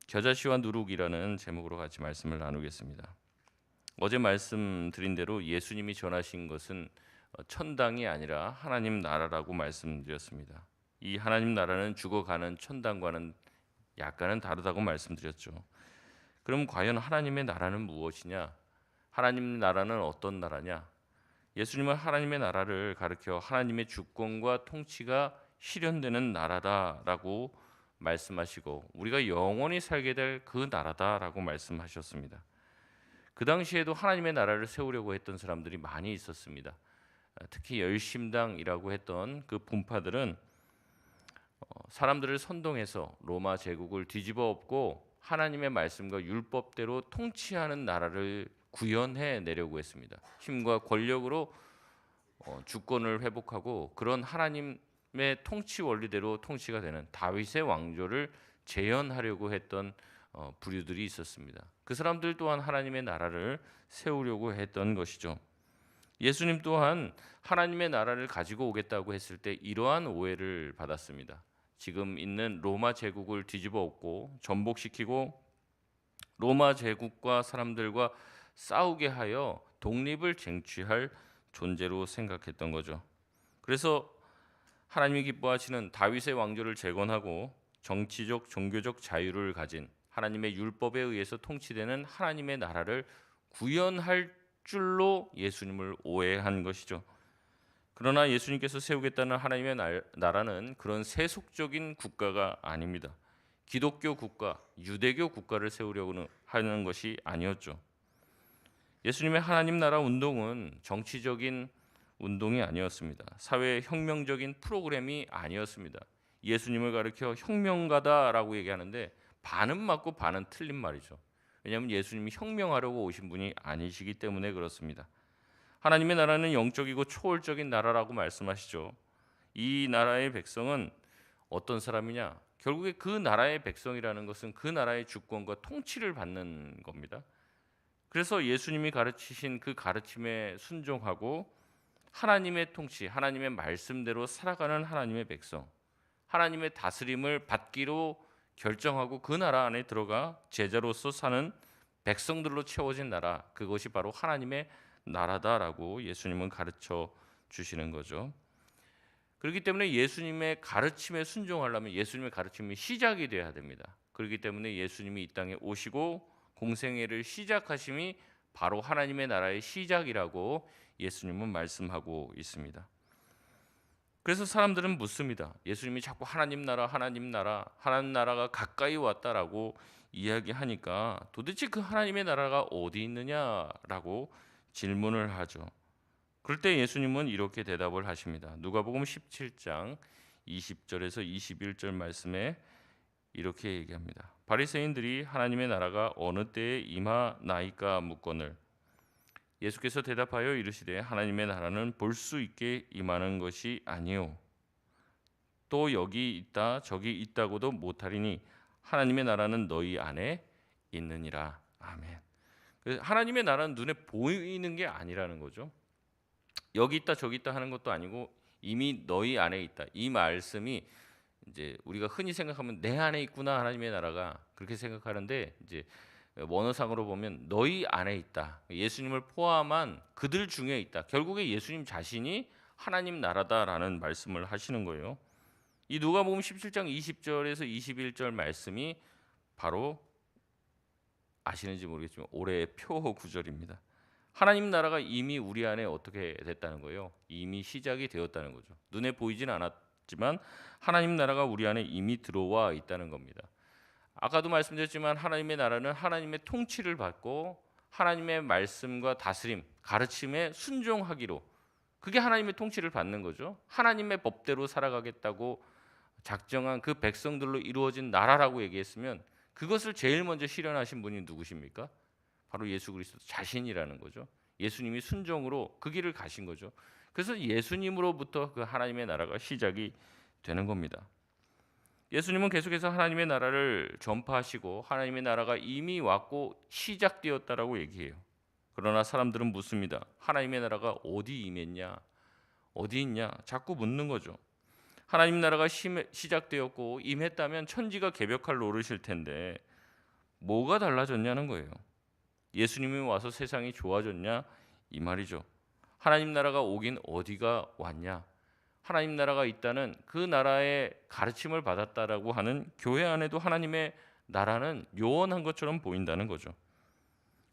겨자씨와 누룩이라는 제목으로 같이 말씀을 나누겠습니다. 어제 말씀드린 대로 예수님이 전하신 것은 천당이 아니라 하나님 나라라고 말씀드렸습니다. 이 하나님 나라는 죽어가는 천당과는 약간은 다르다고 말씀드렸죠. 그럼 과연 하나님의 나라는 무엇이냐? 하나님 나라는 어떤 나라냐? 예수님은 하나님의 나라를 가리켜 하나님의 주권과 통치가 실현되는 나라다라고 말씀하시고 우리가 영원히 살게 될 그 나라다라고 말씀하셨습니다. 그 당시에도 하나님의 나라를 세우려고 했던 사람들이 많이 있었습니다. 특히 열심당이라고 했던 그 분파들은 사람들을 선동해서 로마 제국을 뒤집어 엎고 하나님의 말씀과 율법대로 통치하는 나라를 구현해 내려고 했습니다. 힘과 권력으로 주권을 회복하고 그런 하나님의 통치 원리대로 통치가 되는 다윗의 왕조를 재현하려고 했던 부류들이 있었습니다. 그 사람들 또한 하나님의 나라를 세우려고 했던 것이죠. 예수님 또한 하나님의 나라를 가지고 오겠다고 했을 때 이러한 오해를 받았습니다. 지금 있는 로마 제국을 뒤집어 엎고 전복시키고 로마 제국과 사람들과 싸우게 하여 독립을 쟁취할 존재로 생각했던 거죠. 그래서 하나님이 기뻐하시는 다윗의 왕조를 재건하고 정치적 종교적 자유를 가진 하나님의 율법에 의해서 통치되는 하나님의 나라를 구현할 줄로 예수님을 오해한 것이죠. 그러나 예수님께서 세우겠다는 하나님의 나라는 그런 세속적인 국가가 아닙니다. 기독교 국가, 유대교 국가를 세우려고 하는 것이 아니었죠. 예수님의 하나님 나라 운동은 정치적인 운동이 아니었습니다. 사회 혁명적인 프로그램이 아니었습니다. 예수님을 가리켜 혁명가다라고 얘기하는데 반은 맞고 반은 틀린 말이죠. 왜냐하면 예수님이 혁명하려고 오신 분이 아니시기 때문에 그렇습니다. 하나님의 나라는 영적이고 초월적인 나라라고 말씀하시죠. 이 나라의 백성은 어떤 사람이냐? 결국에 그 나라의 백성이라는 것은 그 나라의 주권과 통치를 받는 겁니다. 그래서 예수님이 가르치신 그 가르침에 순종하고 하나님의 통치, 하나님의 말씀대로 살아가는 하나님의 백성, 하나님의 다스림을 받기로 결정하고 그 나라 안에 들어가 제자로서 사는 백성들로 채워진 나라, 그것이 바로 하나님의 나라다라고 예수님은 가르쳐 주시는 거죠. 그렇기 때문에 예수님의 가르침에 순종하려면 예수님의 가르침이 시작이 돼야 됩니다. 그렇기 때문에 예수님이 이 땅에 오시고 공생애를 시작하심이 바로 하나님의 나라의 시작이라고 예수님은 말씀하고 있습니다. 그래서 사람들은 묻습니다. 예수님이 자꾸 하나님 나라, 하나님 나라, 하나님 나라가 가까이 왔다라고 이야기하니까 도대체 그 하나님의 나라가 어디 있느냐라고 질문을 하죠. 그럴 때 예수님은 이렇게 대답을 하십니다. 누가복음 17장 20절에서 21절 말씀에 이렇게 얘기합니다. 바리새인들이 하나님의 나라가 어느 때에 임하나이까 묻거늘 예수께서 대답하여 이르시되 하나님의 나라는 볼 수 있게 임하는 것이 아니요 또 여기 있다 저기 있다고도 못하리니 하나님의 나라는 너희 안에 있느니라. 아멘. 하나님의 나라는 눈에 보이는 게 아니라는 거죠. 여기 있다 저기 있다 하는 것도 아니고 이미 너희 안에 있다. 이 말씀이 이제 우리가 흔히 생각하면 내 안에 있구나 하나님의 나라가 그렇게 생각하는데 이제 원어상으로 보면 너희 안에 있다. 예수님을 포함한 그들 중에 있다. 결국에 예수님 자신이 하나님 나라다라는 말씀을 하시는 거예요. 이 누가복음 17장 20절에서 21절 말씀이 바로 아시는지 모르겠지만 올해의 표 구절입니다. 하나님 나라가 이미 우리 안에 어떻게 됐다는 거예요? 이미 시작이 되었다는 거죠. 눈에 보이진 않았지만 하나님 나라가 우리 안에 이미 들어와 있다는 겁니다. 아까도 말씀드렸지만 하나님의 나라는 하나님의 통치를 받고 하나님의 말씀과 다스림, 가르침에 순종하기로 그게 하나님의 통치를 받는 거죠. 하나님의 법대로 살아가겠다고 작정한 그 백성들로 이루어진 나라라고 얘기했으면 그것을 제일 먼저 실현하신 분이 누구십니까? 바로 예수 그리스도 자신이라는 거죠. 예수님이 순종으로 그 길을 가신 거죠. 그래서 예수님으로부터 그 하나님의 나라가 시작이 되는 겁니다. 예수님은 계속해서 하나님의 나라를 전파하시고 하나님의 나라가 이미 왔고 시작되었다라고 얘기해요. 그러나 사람들은 묻습니다. 하나님의 나라가 어디 임했냐? 어디 있냐? 자꾸 묻는 거죠. 하나님 나라가 시작되었고 임했다면 천지가 개벽할 노릇일 텐데 뭐가 달라졌냐는 거예요. 예수님이 와서 세상이 좋아졌냐 이 말이죠. 하나님 나라가 오긴 어디가 왔냐? 하나님 나라가 있다는 그 나라의 가르침을 받았다라고 하는 교회 안에도 하나님의 나라는 요원한 것처럼 보인다는 거죠.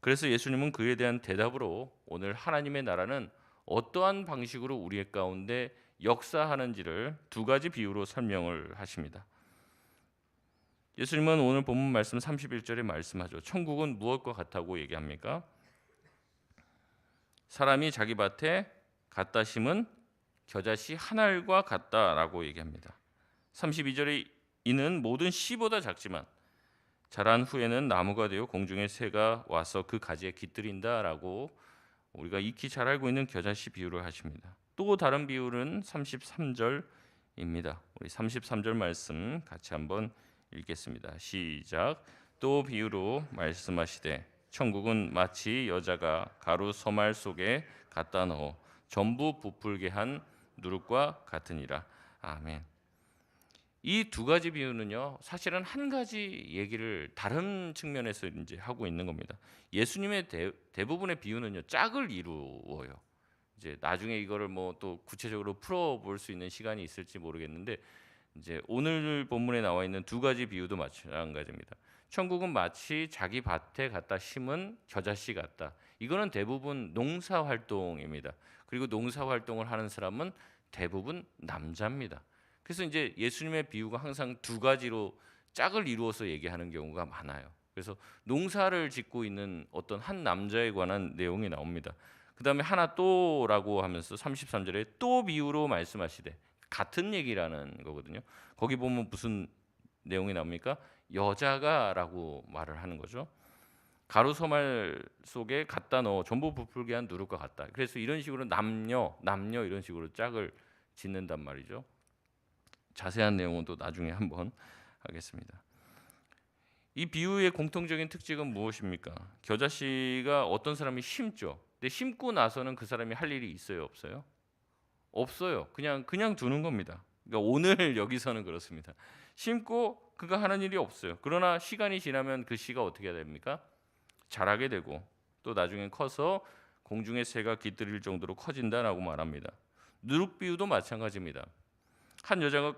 그래서 예수님은 그에 대한 대답으로 오늘 하나님의 나라는 어떠한 방식으로 우리 가운데 역사하는지를 두 가지 비유로 설명을 하십니다. 예수님은 오늘 본문 말씀 31절에 말씀하죠. 천국은 무엇과 같다고 얘기합니까? 사람이 자기 밭에 갖다 심은 겨자씨 한 알과 같다라고 얘기합니다. 32절에 이는 모든 씨보다 작지만 자란 후에는 나무가 되어 공중의 새가 와서 그 가지에 깃들인다라고 우리가 익히 잘 알고 있는 겨자씨 비유를 하십니다. 또 다른 비유는 33절입니다. 우리 33절 말씀 같이 한번 읽겠습니다. 시작. 또 비유로 말씀하시되 천국은 마치 여자가 가루 서말 속에 갖다 넣어 전부 부풀게 한 누룩과 같으니라. 아멘. 이 두 가지 비유는요, 사실은 한 가지 얘기를 다른 측면에서 이제 하고 있는 겁니다. 예수님의 대부분의 비유는요, 짝을 이루어요. 이제 나중에 이거를 뭐 또 구체적으로 풀어볼 수 있는 시간이 있을지 모르겠는데, 이제 오늘 본문에 나와 있는 두 가지 비유도 마찬가지입니다. 천국은 마치 자기 밭에 갖다 심은 겨자씨 같다. 이거는 대부분 농사 활동입니다. 그리고 농사 활동을 하는 사람은 대부분 남자입니다. 그래서 이제 예수님의 비유가 항상 두 가지로 짝을 이루어서 얘기하는 경우가 많아요. 그래서 농사를 짓고 있는 어떤 한 남자에 관한 내용이 나옵니다. 그 다음에 하나 또라고 하면서 33절에 또 비유로 말씀하시되, 같은 얘기라는 거거든요. 거기 보면 무슨 내용이 나옵니까? 여자가라고 말을 하는 거죠. 가루 소말 속에 갖다 넣어 전부 부풀게 한 누룩과 같다. 그래서 이런 식으로 남녀 이런 식으로 짝을 짓는단 말이죠. 자세한 내용은 또 나중에 한번 하겠습니다. 이 비유의 공통적인 특징은 무엇입니까? 겨자씨가 어떤 사람이 심죠. 근데 심고 나서는 그 사람이 할 일이 있어요, 없어요? 없어요. 그냥 두는 겁니다. 그러니까 오늘 여기서는 그렇습니다. 심고 그가 하는 일이 없어요. 그러나 시간이 지나면 그 씨가 어떻게 됩니까? 자라게 되고 또 나중에 커서 공중의 새가 깃들일 정도로 커진다라고 말합니다. 누룩 비유도 마찬가지입니다. 한 여자가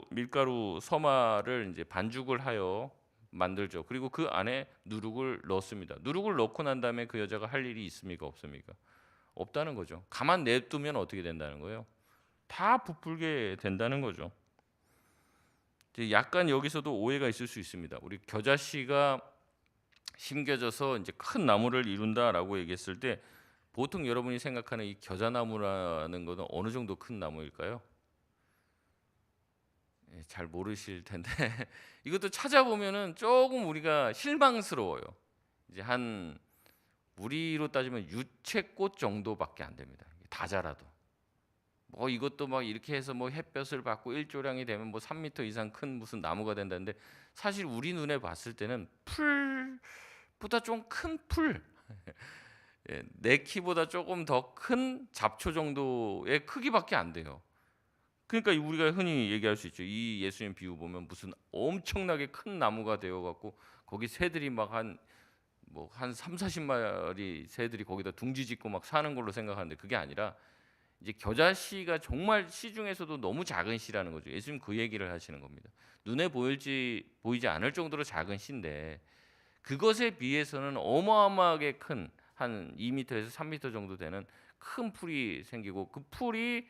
밀가루 서마를 이제 반죽을 하여 만들죠. 그리고 그 안에 누룩을 넣습니다. 누룩을 넣고 난 다음에 그 여자가 할 일이 있습니까, 없습니까? 없다는 거죠. 가만 냅두면 어떻게 된다는 거예요? 다 부풀게 된다는 거죠. 약간 여기서도 오해가 있을 수 있습니다. 우리 겨자씨가 심겨져서 이제 큰 나무를 이룬다라고 얘기했을 때 보통 여러분이 생각하는 이 겨자나무라는 것은 어느 정도 큰 나무일까요? 잘 모르실 텐데 이것도 찾아보면은 조금 우리가 실망스러워요. 이제 한 우리로 따지면 유채꽃 정도밖에 안 됩니다. 다 자라도. 뭐 이것도 막 이렇게 해서 뭐 햇볕을 받고 일조량이 되면 뭐 3m 이상 큰 무슨 나무가 된다는데, 사실 우리 눈에 봤을 때는 풀보다 좀 큰 풀, 내 키보다 조금 더 큰 잡초 정도의 크기밖에 안 돼요. 그러니까 우리가 흔히 얘기할 수 있죠. 이 예수님 비유 보면 무슨 엄청나게 큰 나무가 되어 갖고 거기 새들이 막 한 3, 40마리 새들이 거기다 둥지 짓고 막 사는 걸로 생각하는데, 그게 아니라 이제 겨자씨가 정말 씨 중에서도 너무 작은 씨라는 거죠. 예수님 그 얘기를 하시는 겁니다. 눈에 보이지 않을 정도로 작은 씨인데 그것에 비해서는 어마어마하게 큰 한 2m에서 3m 정도 되는 큰 풀이 생기고, 그 풀이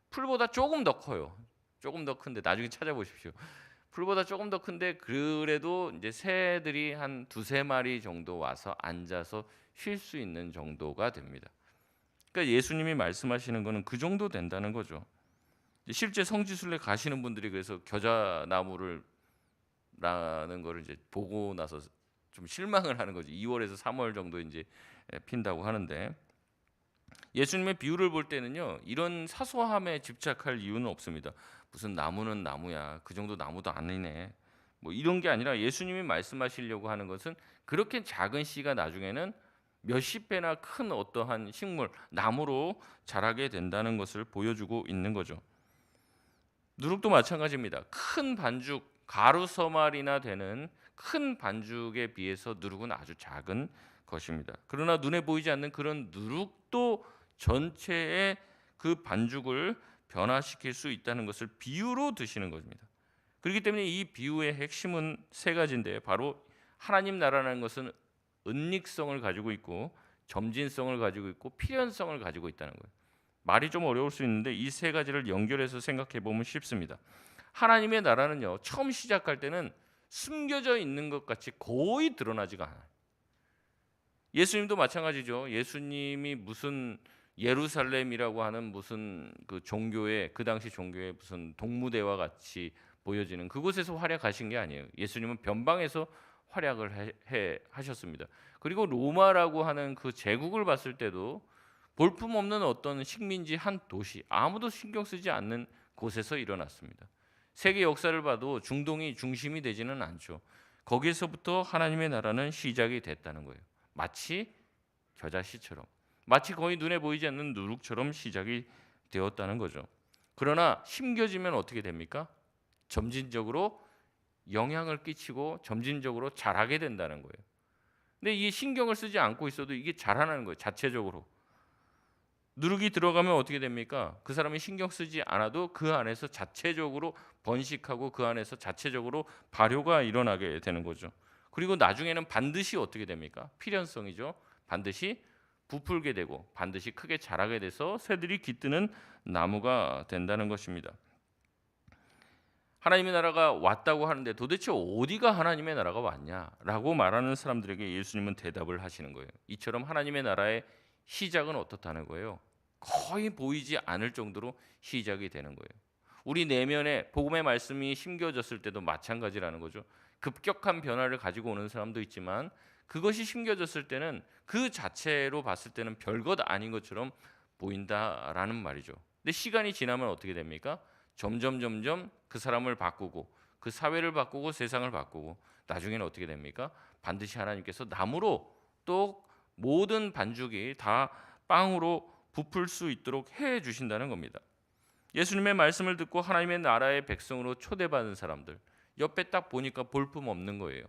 풀보다 조금 더 커요. 조금 더 큰데 나중에 찾아보십시오. 풀보다 조금 더 큰데 그래도 이제 새들이 한 2-3마리 정도 와서 앉아서 쉴 수 있는 정도가 됩니다. 그러니까 예수님이 말씀하시는 거는 그 정도 된다는 거죠. 실제 성지순례 가시는 분들이 그래서 겨자나무를 라는 거를 이제 보고 나서 좀 실망을 하는 거죠. 2월에서 3월 정도 이제 핀다고 하는데, 예수님의 비유를 볼 때는요, 이런 사소함에 집착할 이유는 없습니다. 무슨 나무는 나무야, 그 정도 나무도 아니네, 뭐 이런 게 아니라 예수님이 말씀하시려고 하는 것은 그렇게 작은 씨가 나중에는 몇십 배나 큰 어떠한 식물, 나무로 자라게 된다는 것을 보여주고 있는 거죠. 누룩도 마찬가지입니다. 큰 반죽, 가루 서말이나 되는 큰 반죽에 비해서 누룩은 아주 작은 것입니다. 그러나 눈에 보이지 않는 그런 누룩도 전체의 그 반죽을 변화시킬 수 있다는 것을 비유로 드시는 겁니다. 그렇기 때문에 이 비유의 핵심은 세 가지인데, 바로 하나님 나라라는 것은 은닉성을 가지고 있고 점진성을 가지고 있고 필연성을 가지고 있다는 거예요. 말이 좀 어려울 수 있는데 이 세 가지를 연결해서 생각해 보면 쉽습니다. 하나님의 나라는요, 처음 시작할 때는 숨겨져 있는 것 같이 거의 드러나지가 않아요. 예수님도 마찬가지죠. 예수님이 무슨 예루살렘이라고 하는 무슨 그 종교의, 그 당시 종교의 무슨 동무대와 같이 보여지는 그곳에서 활약하신 게 아니에요. 예수님은 변방에서 활약을 하셨습니다. 그리고 로마라고 하는 그 제국을 봤을 때도 볼품없는 어떤 식민지 한 도시, 아무도 신경 쓰지 않는 곳에서 일어났습니다. 세계 역사를 봐도 중동이 중심이 되지는 않죠. 거기에서부터 하나님의 나라는 시작이 됐다는 거예요. 마치 겨자씨처럼, 마치 거의 눈에 보이지 않는 누룩처럼 시작이 되었다는 거죠. 그러나 심겨지면 어떻게 됩니까? 점진적으로 영향을 끼치고 점진적으로 자라게 된다는 거예요. 근데 이게 신경을 쓰지 않고 있어도 이게 자라나는 거예요. 자체적으로. 누룩이 들어가면 어떻게 됩니까? 그 사람이 신경 쓰지 않아도 그 안에서 자체적으로 번식하고 그 안에서 자체적으로 발효가 일어나게 되는 거죠. 그리고 나중에는 반드시 어떻게 됩니까? 필연성이죠. 반드시 부풀게 되고 반드시 크게 자라게 돼서 새들이 깃드는 나무가 된다는 것입니다. 하나님의 나라가 왔다고 하는데 도대체 어디가 하나님의 나라가 왔냐라고 말하는 사람들에게 예수님은 대답을 하시는 거예요. 이처럼 하나님의 나라의 시작은 어떻다는 거예요? 거의 보이지 않을 정도로 시작이 되는 거예요. 우리 내면에 복음의 말씀이 심겨졌을 때도 마찬가지라는 거죠. 급격한 변화를 가지고 오는 사람도 있지만 그것이 심겨졌을 때는 그 자체로 봤을 때는 별것 아닌 것처럼 보인다라는 말이죠. 근데 시간이 지나면 어떻게 됩니까? 점점 그 사람을 바꾸고 그 사회를 바꾸고 세상을 바꾸고 나중에는 어떻게 됩니까? 반드시 하나님께서 나무로 또 모든 반죽이 다 빵으로 부풀 수 있도록 해 주신다는 겁니다. 예수님의 말씀을 듣고 하나님의 나라의 백성으로 초대받은 사람들, 옆에 딱 보니까 볼품 없는 거예요.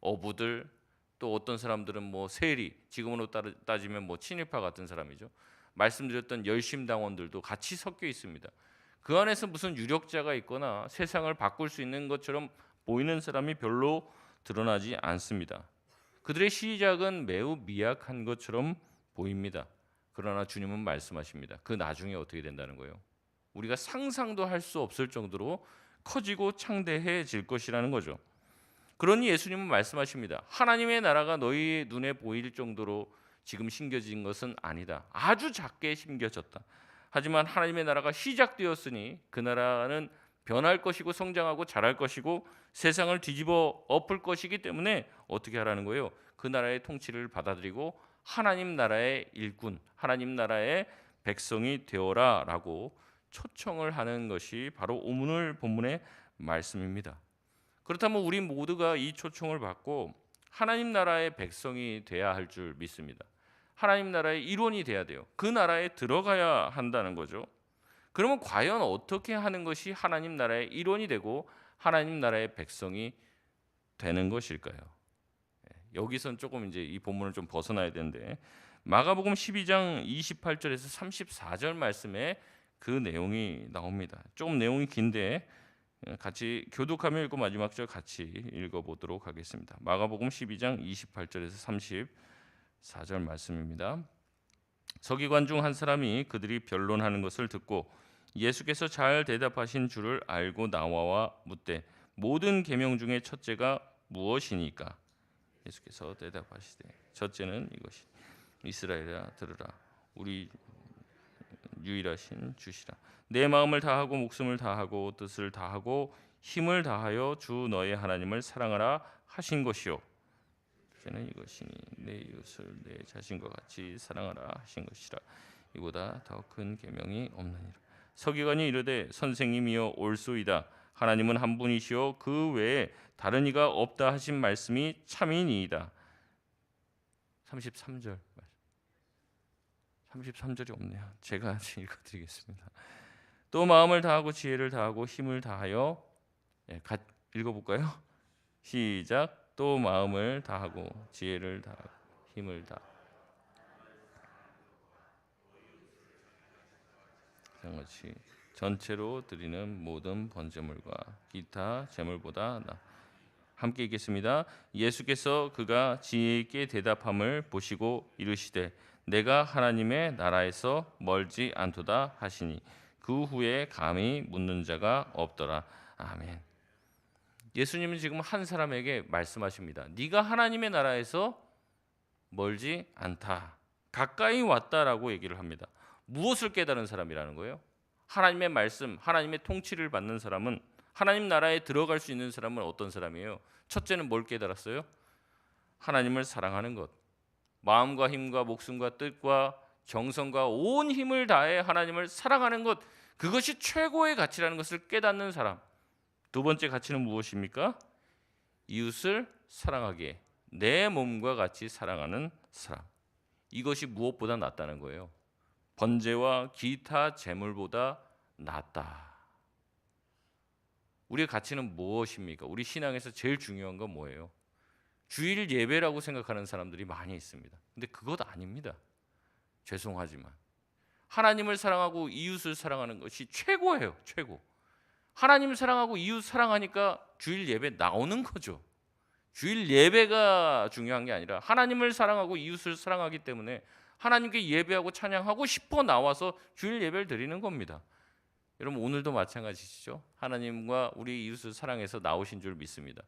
어부들, 또 어떤 사람들은 뭐 세리, 지금으로 따지면 뭐 친일파 같은 사람이죠. 말씀드렸던 열심당원들도 같이 섞여 있습니다. 그 안에서 무슨 유력자가 있거나 세상을 바꿀 수 있는 것처럼 보이는 사람이 별로 드러나지 않습니다. 그들의 시작은 매우 미약한 것처럼 보입니다. 그러나 주님은 말씀하십니다. 그 나중에 어떻게 된다는 거예요? 우리가 상상도 할 수 없을 정도로 커지고 창대해질 것이라는 거죠. 그러니 예수님은 말씀하십니다. 하나님의 나라가 너희 눈에 보일 정도로 지금 심겨진 것은 아니다. 아주 작게 심겨졌다. 하지만 하나님의 나라가 시작되었으니 그 나라는 변할 것이고 성장하고 자랄 것이고 세상을 뒤집어 엎을 것이기 때문에 어떻게 하라는 거예요? 그 나라의 통치를 받아들이고 하나님 나라의 일꾼, 하나님 나라의 백성이 되어라라고 초청을 하는 것이 바로 오늘 본문의 말씀입니다. 그렇다면 우리 모두가 이 초청을 받고 하나님 나라의 백성이 돼야 할 줄 믿습니다. 하나님 나라의 일원이 돼야 돼요. 그 나라에 들어가야 한다는 거죠. 그러면 과연 어떻게 하는 것이 하나님 나라의 일원이 되고 하나님 나라의 백성이 되는 것일까요? 여기선 조금 이제 이 본문을 좀 벗어나야 되는데 마가복음 12장 28절에서 34절 말씀에 그 내용이 나옵니다. 조금 내용이 긴데 같이 교독하며 읽고 마지막 절 같이 읽어보도록 하겠습니다. 마가복음 12장 28절에서 34절 말씀입니다. 서기관 중 한 사람이 그들이 변론하는 것을 듣고 예수께서 잘 대답하신 줄을 알고 나와 묻되 모든 계명 중에 첫째가 무엇이니까? 예수께서 대답하시되 첫째는 이것이 이스라엘아 들으라 우리 유일하신 주시라 내 마음을 다하고 목숨을 다하고 뜻을 다하고 힘을 다하여 주 너의 하나님을 사랑하라 하신 것이요 첫째는 이것이니 내 이웃을 내 자신과 같이 사랑하라 하신 것이라 이보다 더 큰 계명이 없느니라. 서기관이 이르되 선생님이여 옳소이다. 하나님은 한 분이시요 그 외에 다른 이가 없다 하신 말씀이 참이니이다. 33절 33절이 없네요. 제가 읽어드리겠습니다. 또 마음을 다하고 지혜를 다하고 힘을 다하여 읽어볼까요? 시작. 또 마음을 다하고 지혜를 다하고 힘을 다. 같이 전체로 드리는 모든 번제물과 기타 제물보다 나. 함께 읽겠습니다. 예수께서 그가 지혜 있게 대답함을 보시고 이르시되 내가 하나님의 나라에서 멀지 않도다 하시니 그 후에 감히 묻는 자가 없더라. 아멘. 예수님은 지금 한 사람에게 말씀하십니다. 네가 하나님의 나라에서 멀지 않다, 가까이 왔다라고 얘기를 합니다. 무엇을 깨달은 사람이라는 거예요? 하나님의 말씀, 하나님의 통치를 받는 사람은, 하나님 나라에 들어갈 수 있는 사람은 어떤 사람이에요? 첫째는 뭘 깨달았어요? 하나님을 사랑하는 것. 마음과 힘과 목숨과 뜻과 정성과 온 힘을 다해 하나님을 사랑하는 것, 그것이 최고의 가치라는 것을 깨닫는 사람. 두 번째 가치는 무엇입니까? 이웃을 사랑하기에 내 몸과 같이 사랑하는 사람. 이것이 무엇보다 낫다는 거예요. 번제와 기타 제물보다 낫다. 우리의 가치는 무엇입니까? 우리 신앙에서 제일 중요한 건 뭐예요? 주일 예배라고 생각하는 사람들이 많이 있습니다. 근데 그것 아닙니다. 죄송하지만 하나님을 사랑하고 이웃을 사랑하는 것이 최고예요. 최고. 하나님을 사랑하고 이웃 사랑하니까 주일 예배 나오는 거죠. 주일 예배가 중요한 게 아니라 하나님을 사랑하고 이웃을 사랑하기 때문에 하나님께 예배하고 찬양하고 싶어 나와서 주일 예배를 드리는 겁니다. 여러분 오늘도 마찬가지시죠? 하나님과 우리 이웃을 사랑해서 나오신 줄 믿습니다.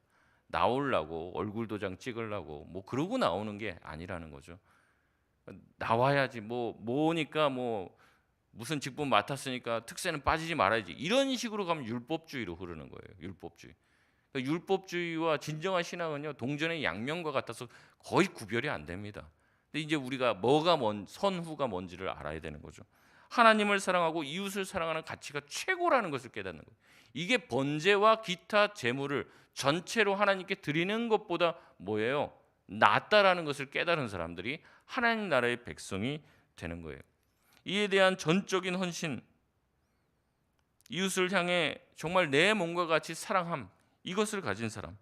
나오려고 얼굴 도장 찍으려고 뭐 그러고 나오는 게 아니라는 거죠. 나와야지 뭐니까 무슨 직분 맡았으니까 특세는 빠지지 말아야지, 이런 식으로 가면 율법주의로 흐르는 거예요. 율법주의. 그러니까 율법주의와 진정한 신앙은요 동전의 양면과 같아서 거의 구별이 안 됩니다. 근데 이제 우리가 뭐가 선후가 뭔지를 알아야 되는 거죠. 하나님을 사랑하고 이웃을 사랑하는 가치가 최고라는 것을 깨닫는 거예요. 이게 번제와 기타 제물을 전체로 하나님께 드리는 것보다 뭐예요? 낫다라는 것을 깨달은 사람들이 하나님 나라의 백성이 되는 거예요. 이에 대한 전적인 헌신, 이웃을 향해 정말 내 몸과 같이 사랑함, 이것을 가진 사람,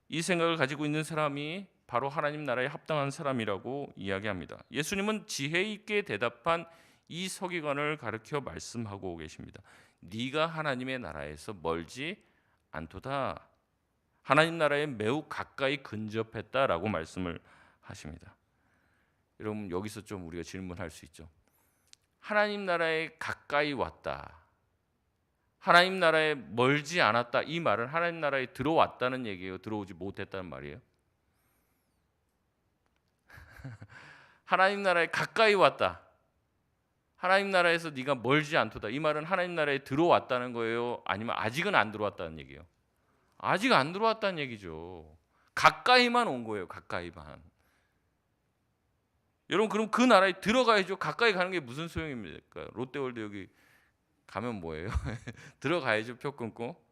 이 생각을 가지고 있는 사람이 바로 하나님 나라에 합당한 사람이라고 이야기합니다. 예수님은 지혜 있게 대답한 이 서기관을 가르쳐 말씀하고 계십니다. 네가 하나님의 나라에서 멀지 않도다, 하나님 나라에 매우 가까이 근접했다라고 말씀을 하십니다. 여러분 여기서 좀 우리가 질문할 수 있죠. 하나님 나라에 가까이 왔다, 하나님 나라에 멀지 않았다, 이 말은 하나님 나라에 들어왔다는 얘기예요? 들어오지 못했다는 말이에요? 하나님 나라에 가까이 왔다, 하나님 나라에서 네가 멀지 않도다, 이 말은 하나님 나라에 들어왔다는 거예요? 아니면 아직은 안 들어왔다는 얘기예요? 아직 안 들어왔다는 얘기죠. 가까이만 온 거예요. 가까이만. 여러분 그럼 그 나라에 들어가야죠. 가까이 가는 게 무슨 소용입니까? 롯데월드 여기 가면 뭐예요? 들어가야죠. 표 끊고.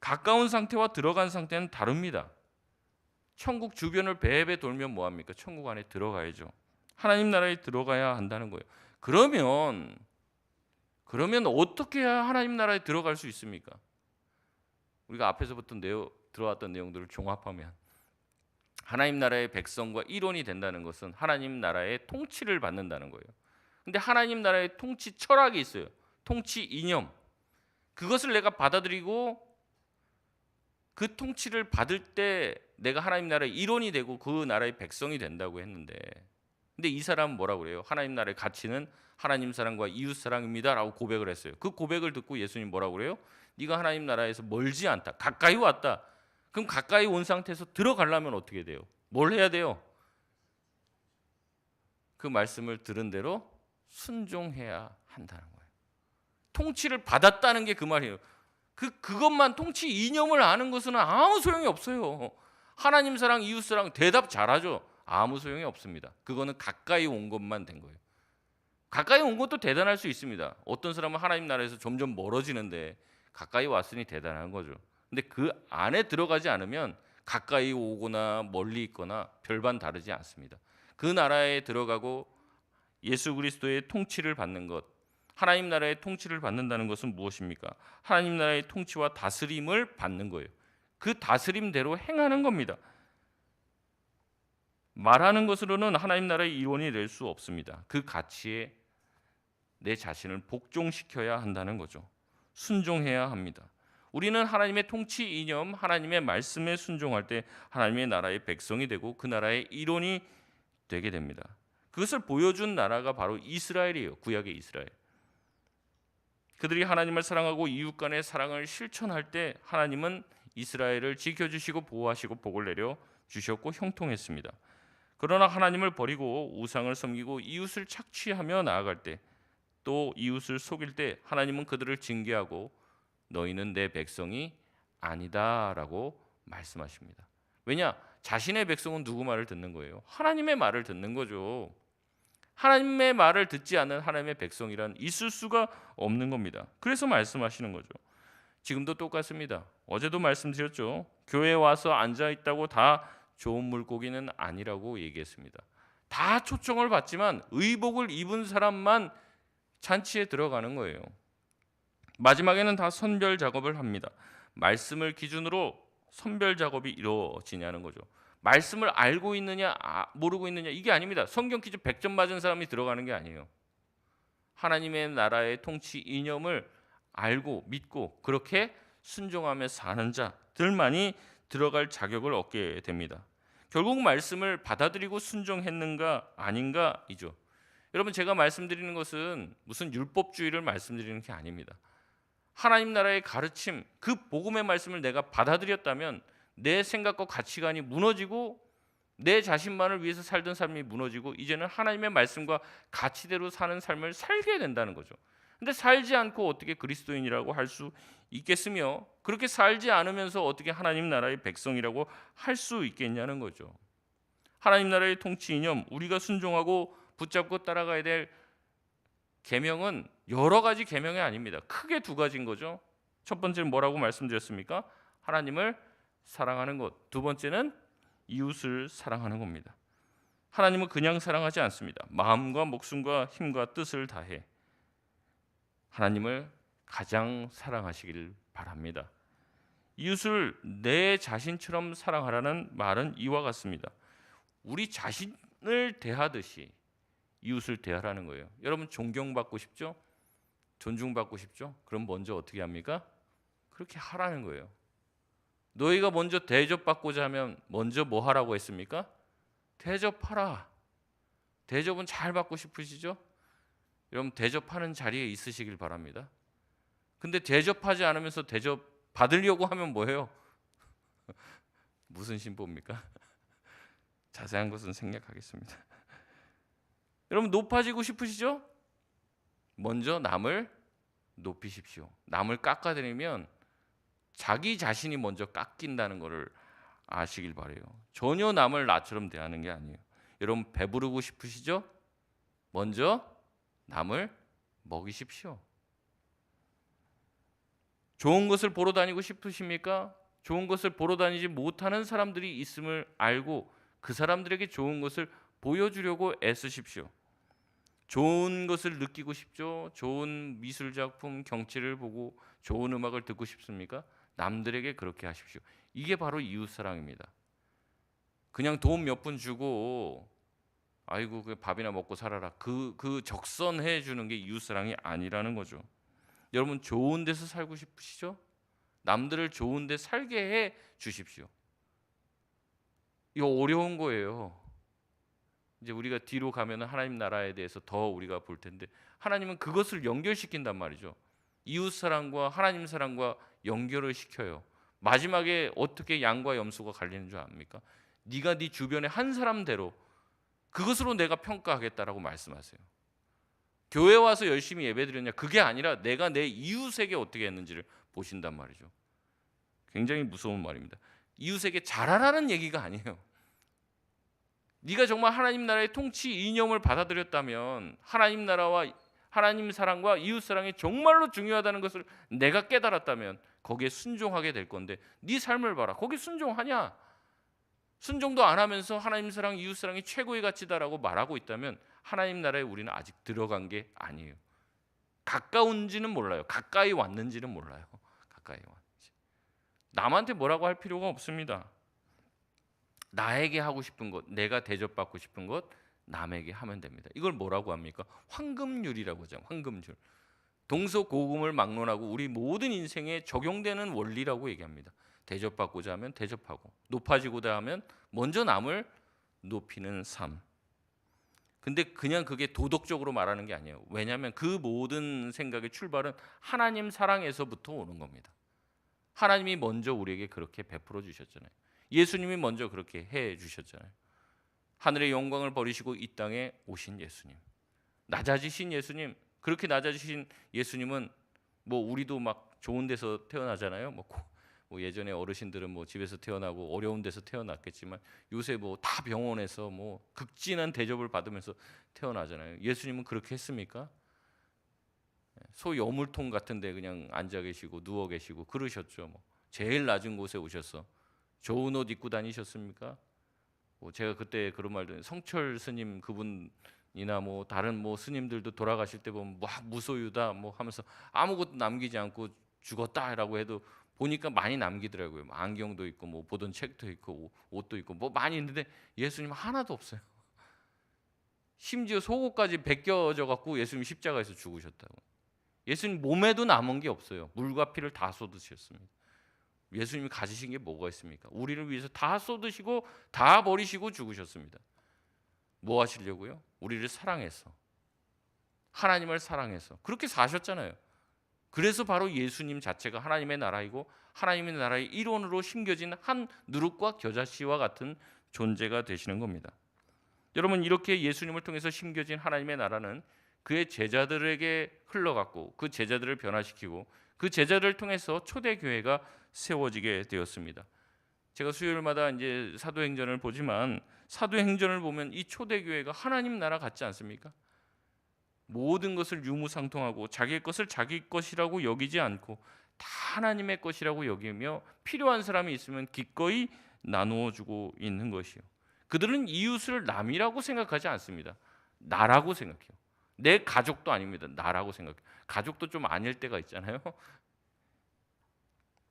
가까운 상태와 들어간 상태는 다릅니다. 천국 주변을 배배 돌면 뭐합니까? 천국 안에 들어가야죠. 하나님 나라에 들어가야 한다는 거예요. 그러면 어떻게 해야 하나님 나라에 들어갈 수 있습니까? 우리가 앞에서부터 들어왔던 내용들을 종합하면 하나님 나라의 백성과 일원이 된다는 것은 하나님 나라의 통치를 받는다는 거예요. 근데 하나님 나라의 통치 철학이 있어요. 통치 이념. 그것을 내가 받아들이고 그 통치를 받을 때 내가 하나님 나라의 일원이 되고 그 나라의 백성이 된다고 했는데, 근데 이 사람은 뭐라고 그래요? 하나님 나라의 가치는 하나님 사랑과 이웃 사랑입니다라고 고백을 했어요. 그 고백을 듣고 예수님 뭐라고 그래요? 네가 하나님 나라에서 멀지 않다, 가까이 왔다. 그럼 가까이 온 상태에서 들어가려면 어떻게 돼요? 뭘 해야 돼요? 그 말씀을 들은 대로 순종해야 한다는 거예요. 통치를 받았다는 게 그 말이에요. 그것만 통치 이념을 아는 것은 아무 소용이 없어요. 하나님 사랑, 이웃 사랑 대답 잘하죠. 아무 소용이 없습니다. 그거는 가까이 온 것만 된 거예요. 가까이 온 것도 대단할 수 있습니다. 어떤 사람은 하나님 나라에서 점점 멀어지는데 가까이 왔으니 대단한 거죠. 근데 그 안에 들어가지 않으면 가까이 오거나 멀리 있거나 별반 다르지 않습니다. 그 나라에 들어가고 예수 그리스도의 통치를 받는 것, 하나님 나라의 통치를 받는다는 것은 무엇입니까? 하나님 나라의 통치와 다스림을 받는 거예요. 그 다스림대로 행하는 겁니다. 말하는 것으로는 하나님 나라의 일원이 될 수 없습니다. 그 가치에 내 자신을 복종시켜야 한다는 거죠. 순종해야 합니다. 우리는 하나님의 통치 이념, 하나님의 말씀에 순종할 때 하나님의 나라의 백성이 되고 그 나라의 일원이 되게 됩니다. 그것을 보여준 나라가 바로 이스라엘이에요. 구약의 이스라엘. 그들이 하나님을 사랑하고 이웃 간의 사랑을 실천할 때 하나님은 이스라엘을 지켜주시고 보호하시고 복을 내려 주셨고 형통했습니다. 그러나 하나님을 버리고 우상을 섬기고 이웃을 착취하며 나아갈 때, 또 이웃을 속일 때 하나님은 그들을 징계하고 너희는 내 백성이 아니다라고 말씀하십니다. 왜냐? 자신의 백성은 누구 말을 듣는 거예요? 하나님의 말을 듣는 거죠. 하나님의 말을 듣지 않는 하나님의 백성이란 있을 수가 없는 겁니다. 그래서 말씀하시는 거죠. 지금도 똑같습니다. 어제도 말씀드렸죠. 교회에 와서 앉아 있다고 다 좋은 물고기는 아니라고 얘기했습니다. 다 초청을 받지만 의복을 입은 사람만 잔치에 들어가는 거예요. 마지막에는 다 선별 작업을 합니다. 말씀을 기준으로 선별 작업이 이루어지냐는 거죠. 말씀을 알고 있느냐 모르고 있느냐 이게 아닙니다. 성경 퀴즈 100점 맞은 사람이 들어가는 게 아니에요. 하나님의 나라의 통치 이념을 알고 믿고 그렇게 순종하며 사는 자들만이 들어갈 자격을 얻게 됩니다. 결국 말씀을 받아들이고 순종했는가 아닌가이죠. 여러분, 제가 말씀드리는 것은 무슨 율법주의를 말씀드리는 게 아닙니다. 하나님 나라의 가르침, 그 복음의 말씀을 내가 받아들였다면 내 생각과 가치관이 무너지고 내 자신만을 위해서 살던 삶이 무너지고 이제는 하나님의 말씀과 가치대로 사는 삶을 살게 된다는 거죠. 근데 살지 않고 어떻게 그리스도인이라고 할 수 있겠으며 그렇게 살지 않으면서 어떻게 하나님 나라의 백성이라고 할 수 있겠냐는 거죠. 하나님 나라의 통치 이념, 우리가 순종하고 붙잡고 따라가야 될 계명은 여러 가지 계명이 아닙니다. 크게 두 가지인 거죠. 첫 번째는 뭐라고 말씀드렸습니까? 하나님을 사랑하는 것. 두 번째는 이웃을 사랑하는 겁니다. 하나님은 그냥 사랑하지 않습니다. 마음과 목숨과 힘과 뜻을 다해 하나님을 가장 사랑하시길 바랍니다. 이웃을 내 자신처럼 사랑하라는 말은 이와 같습니다. 우리 자신을 대하듯이 이웃을 대하라는 거예요. 여러분, 존경받고 싶죠? 존중받고 싶죠? 그럼 먼저 어떻게 합니까? 그렇게 하라는 거예요. 너희가 먼저 대접받고자 하면 먼저 뭐 하라고 했습니까? 대접하라. 대접은 잘 받고 싶으시죠? 여러분, 대접하는 자리에 있으시길 바랍니다. 근데 대접하지 않으면서 대접 받으려고 하면 뭐예요? 무슨 신보입니까? 자세한 것은 생략하겠습니다. 여러분, 높아지고 싶으시죠? 먼저 남을 높이십시오. 남을 깎아드리면 자기 자신이 먼저 깎인다는 것을 아시길 바라요. 전혀 남을 나처럼 대하는 게 아니에요. 여러분, 배부르고 싶으시죠? 먼저 남을 먹이십시오. 좋은 것을 보러 다니고 싶으십니까? 좋은 것을 보러 다니지 못하는 사람들이 있음을 알고 그 사람들에게 좋은 것을 보여주려고 애쓰십시오. 좋은 것을 느끼고 싶죠? 좋은 미술 작품, 경치를 보고 좋은 음악을 듣고 싶습니까? 남들에게 그렇게 하십시오. 이게 바로 이웃 사랑입니다. 그냥 돈 몇 푼 주고 아이고 그 밥이나 먹고 살아라. 그 적선해 주는 게 이웃 사랑이 아니라는 거죠. 여러분, 좋은 데서 살고 싶으시죠? 남들을 좋은 데 살게 해 주십시오. 이거 어려운 거예요. 이제 우리가 뒤로 가면 하나님 나라에 대해서 더 우리가 볼 텐데 하나님은 그것을 연결시킨단 말이죠. 이웃 사랑과 하나님 사랑과 연결을 시켜요. 마지막에 어떻게 양과 염소가 갈리는 줄 압니까? 네가 네 주변의 한 사람대로 그것으로 내가 평가하겠다라고 말씀하세요. 교회 와서 열심히 예배드렸냐? 그게 아니라 내가 내 이웃에게 어떻게 했는지를 보신단 말이죠. 굉장히 무서운 말입니다. 이웃에게 잘하라는 얘기가 아니에요. 네가 정말 하나님 나라의 통치 이념을 받아들였다면 하나님 나라와 하나님 사랑과 이웃 사랑이 정말로 중요하다는 것을 내가 깨달았다면 거기에 순종하게 될 건데 네 삶을 봐라. 거기 순종하냐? 순종도 안 하면서 하나님 사랑, 이웃 사랑이 최고의 가치다라고 말하고 있다면 하나님 나라에 우리는 아직 들어간 게 아니에요. 가까운지는 몰라요. 가까이 왔는지는 몰라요. 가까이 왔는지. 남한테 뭐라고 할 필요가 없습니다. 나에게 하고 싶은 것, 내가 대접받고 싶은 것 남에게 하면 됩니다. 이걸 뭐라고 합니까? 황금률이라고 하죠. 황금률. 동서고금을 막론하고 우리 모든 인생에 적용되는 원리라고 얘기합니다. 대접받고자 하면 대접하고, 높아지고자 하면 먼저 남을 높이는 삶. 근데 그냥 그게 도덕적으로 말하는 게 아니에요. 왜냐하면 그 모든 생각의 출발은 하나님 사랑에서부터 오는 겁니다. 하나님이 먼저 우리에게 그렇게 베풀어 주셨잖아요. 예수님이 먼저 그렇게 해 주셨잖아요. 하늘의 영광을 버리시고 이 땅에 오신 예수님, 낮아지신 예수님, 그렇게 낮아지신 예수님은 뭐 우리도 막 좋은 데서 태어나잖아요. 뭐 예전에 어르신들은 뭐 집에서 태어나고 어려운 데서 태어났겠지만 요새 뭐 다 병원에서 뭐 극진한 대접을 받으면서 태어나잖아요. 예수님은 그렇게 했습니까? 소 여물통 같은데 그냥 앉아 계시고 누워 계시고 그러셨죠. 뭐 제일 낮은 곳에 오셔서 좋은 옷 입고 다니셨습니까? 뭐 제가 그때 그런 말도 성철 스님 그분이나 뭐 다른 뭐 스님들도 돌아가실 때 보면 뭐 무소유다 뭐 하면서 아무것도 남기지 않고 죽었다라고 해도 보니까 많이 남기더라고요. 뭐 안경도 있고 뭐 보던 책도 있고 옷도 있고 뭐 많이 있는데 예수님 하나도 없어요. 심지어 속옷까지 벗겨져 갖고 예수님 십자가에서 죽으셨다고. 예수님 몸에도 남은 게 없어요. 물과 피를 다 쏟으셨습니다. 예수님이 가지신 게 뭐가 있습니까? 우리를 위해서 다 쏟으시고 다 버리시고 죽으셨습니다. 뭐 하시려고요? 우리를 사랑해서, 하나님을 사랑해서 그렇게 사셨잖아요. 그래서 바로 예수님 자체가 하나님의 나라이고 하나님의 나라의 일원으로 심겨진 한 누룩과 겨자씨와 같은 존재가 되시는 겁니다. 여러분, 이렇게 예수님을 통해서 심겨진 하나님의 나라는 그의 제자들에게 흘러갔고 그 제자들을 변화시키고 그 제자들을 통해서 초대교회가 세워지게 되었습니다. 제가 수요일마다 이제 사도행전을 보지만 사도행전을 보면 이 초대교회가 하나님 나라 같지 않습니까? 모든 것을 유무상통하고 자기의 것을 자기 것이라고 여기지 않고 다 하나님의 것이라고 여기며 필요한 사람이 있으면 기꺼이 나누어 주고 있는 것이요. 그들은 이웃을 남이라고 생각하지 않습니다. 나라고 생각해요. 내 가족도 아닙니다. 나라고 생각해요. 가족도 좀 아닐 때가 있잖아요.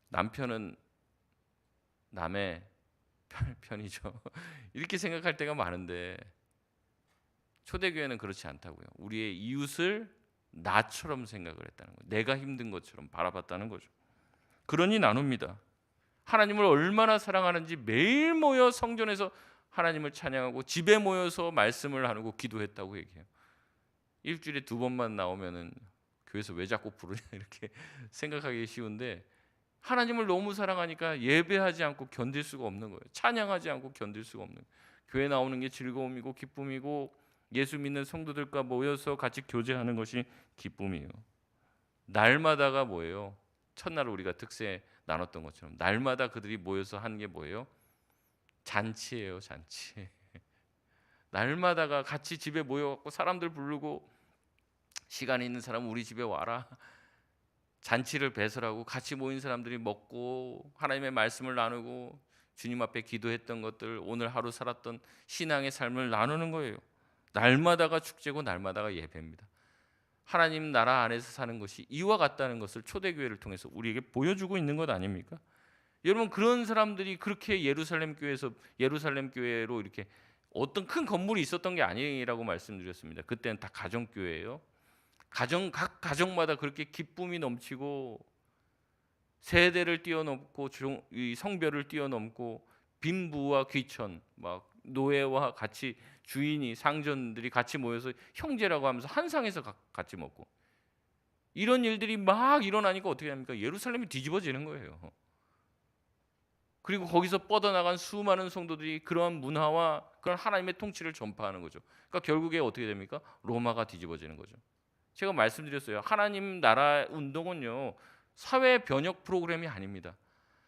남편은 남의 편이죠. 이렇게 생각할 때가 많은데 초대교회는 그렇지 않다고요. 우리의 이웃을 나처럼 생각을 했다는 거예요. 내가 힘든 것처럼 바라봤다는 거죠. 그러니 나눕니다. 하나님을 얼마나 사랑하는지 매일 모여 성전에서 하나님을 찬양하고 집에 모여서 말씀을 나누고 기도했다고 얘기해요. 일주일에 2번만 나오면은 교회에서 왜 자꾸 부르냐 이렇게 생각하기 쉬운데 하나님을 너무 사랑하니까 예배하지 않고 견딜 수가 없는 거예요. 찬양하지 않고 견딜 수가 없는 거예요. 교회 나오는 게 즐거움이고 기쁨이고 예수 믿는 성도들과 모여서 같이 교제하는 것이 기쁨이에요. 날마다가 뭐예요? 첫날 우리가 특세 나눴던 것처럼 날마다 그들이 모여서 하는 게 뭐예요? 잔치예요, 잔치. 날마다가 같이 집에 모여갖고 사람들 부르고 시간 있는 사람 우리 집에 와라. 잔치를 배설하고 같이 모인 사람들이 먹고 하나님의 말씀을 나누고 주님 앞에 기도했던 것들, 오늘 하루 살았던 신앙의 삶을 나누는 거예요. 날마다가 축제고 날마다가 예배입니다. 하나님 나라 안에서 사는 것이 이와 같다는 것을 초대교회를 통해서 우리에게 보여주고 있는 것 아닙니까? 여러분, 그런 사람들이 그렇게 예루살렘 교회로 이렇게 어떤 큰 건물이 있었던 게 아니라고 말씀드렸습니다. 그때는 다 가정교회예요. 각 가정마다 그렇게 기쁨이 넘치고 세대를 뛰어넘고 이 성별을 뛰어넘고 빈부와 귀천, 막 노예와 같이 주인이 상전들이 같이 모여서 형제라고 하면서 한 상에서 같이 먹고 이런 일들이 막 일어나니까 어떻게 합니까? 예루살렘이 뒤집어지는 거예요. 그리고 거기서 뻗어나간 수많은 성도들이 그러한 문화와 그런 하나님의 통치를 전파하는 거죠. 그러니까 결국에 어떻게 됩니까? 로마가 뒤집어지는 거죠. 제가 말씀드렸어요. 하나님 나라 운동은요, 사회 변혁 프로그램이 아닙니다.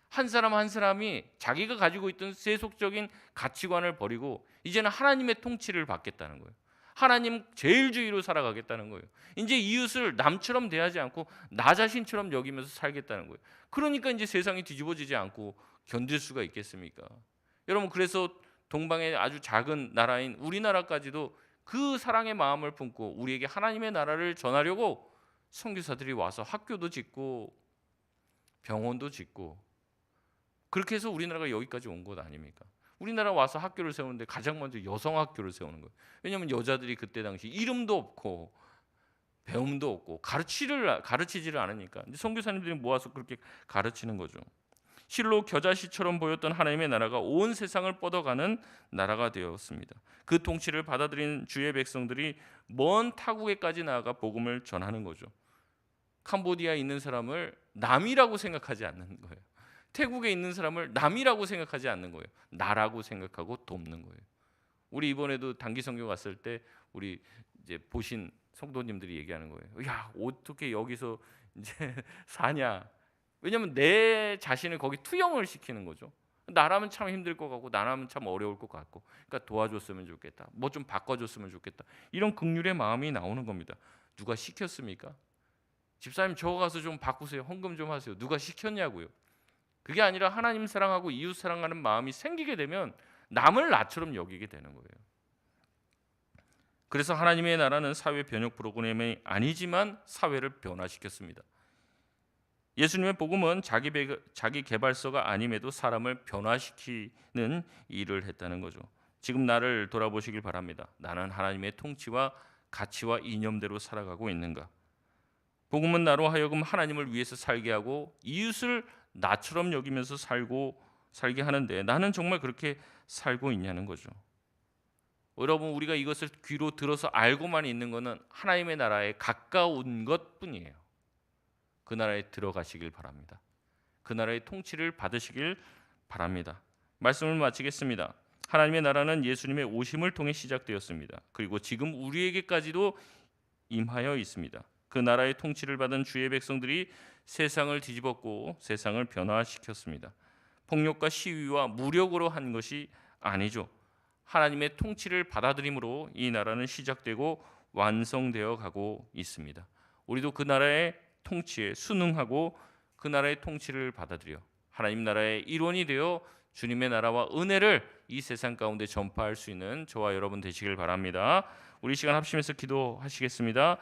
한 사람 한 사람이 자기가 가지고 있던 세속적인 가치관을 버리고 이제는 하나님의 통치를 받겠다는 거예요. 하나님 제일주의로 살아가겠다는 거예요. 이제 이웃을 남처럼 대하지 않고 나 자신처럼 여기면서 살겠다는 거예요. 그러니까 이제 세상이 뒤집어지지 않고 견딜 수가 있겠습니까? 여러분, 그래서 동방의 아주 작은 나라인 우리나라까지도 그 사랑의 마음을 품고 우리에게 하나님의 나라를 전하려고 선교사들이 와서 학교도 짓고 병원도 짓고 그렇게 해서 우리나라가 여기까지 온 것 아닙니까? 우리나라 와서 학교를 세우는데 가장 먼저 여성 학교를 세우는 거예요. 왜냐하면 여자들이 그때 당시 이름도 없고 배움도 없고 가르치지를 않으니까. 근데 선교사님들이 모아서 그렇게 가르치는 거죠. 실로 겨자씨처럼 보였던 하나님의 나라가 온 세상을 뻗어가는 나라가 되었습니다. 그 통치를 받아들인 주의 백성들이 먼 타국에까지 나아가 복음을 전하는 거죠. 캄보디아에 있는 사람을 남이라고 생각하지 않는 거예요. 태국에 있는 사람을 남이라고 생각하지 않는 거예요. 나라고 생각하고 돕는 거예요. 우리 이번에도 단기 선교 갔을 때 우리 이제 보신 성도님들이 얘기하는 거예요. 야, 어떻게 여기서 이제 사냐? 왜냐하면 내 자신을 거기 투영을 시키는 거죠. 나라면 참 힘들 것 같고 나라면 참 어려울 것 같고, 그러니까 도와줬으면 좋겠다. 뭐 좀 바꿔줬으면 좋겠다. 이런 긍휼의 마음이 나오는 겁니다. 누가 시켰습니까? 집사님 저 가서 좀 바꾸세요. 헌금 좀 하세요. 누가 시켰냐고요. 그게 아니라 하나님 사랑하고 이웃 사랑하는 마음이 생기게 되면 남을 나처럼 여기게 되는 거예요. 그래서 하나님의 나라는 사회 변혁 프로그램이 아니지만 사회를 변화시켰습니다. 예수님의 복음은 자기 개발서가 아님에도 사람을 변화시키는 일을 했다는 거죠. 지금 나를 돌아보시길 바랍니다. 나는 하나님의 통치와 가치와 이념대로 살아가고 있는가? 복음은 나로 하여금 하나님을 위해서 살게 하고 이웃을 나처럼 여기면서 살게 하는데 나는 정말 그렇게 살고 있냐는 거죠. 여러분, 우리가 이것을 귀로 들어서 알고만 있는 것은 하나님의 나라에 가까운 것뿐이에요. 그 나라에 들어가시길 바랍니다. 그 나라의 통치를 받으시길 바랍니다. 말씀을 마치겠습니다. 하나님의 나라는 예수님의 오심을 통해 시작되었습니다. 그리고 지금 우리에게까지도 임하여 있습니다. 그 나라의 통치를 받은 주의 백성들이 세상을 뒤집었고 세상을 변화시켰습니다. 폭력과 시위와 무력으로 한 것이 아니죠. 하나님의 통치를 받아들임으로 이 나라는 시작되고 완성되어 가고 있습니다. 우리도 그 나라의 통치에 순응하고 그 나라의 통치를 받아들여 하나님 나라의 일원이 되어 주님의 나라와 은혜를 이 세상 가운데 전파할 수 있는 저와 여러분 되시길 바랍니다. 우리 시간 합심해서 기도하시겠습니다.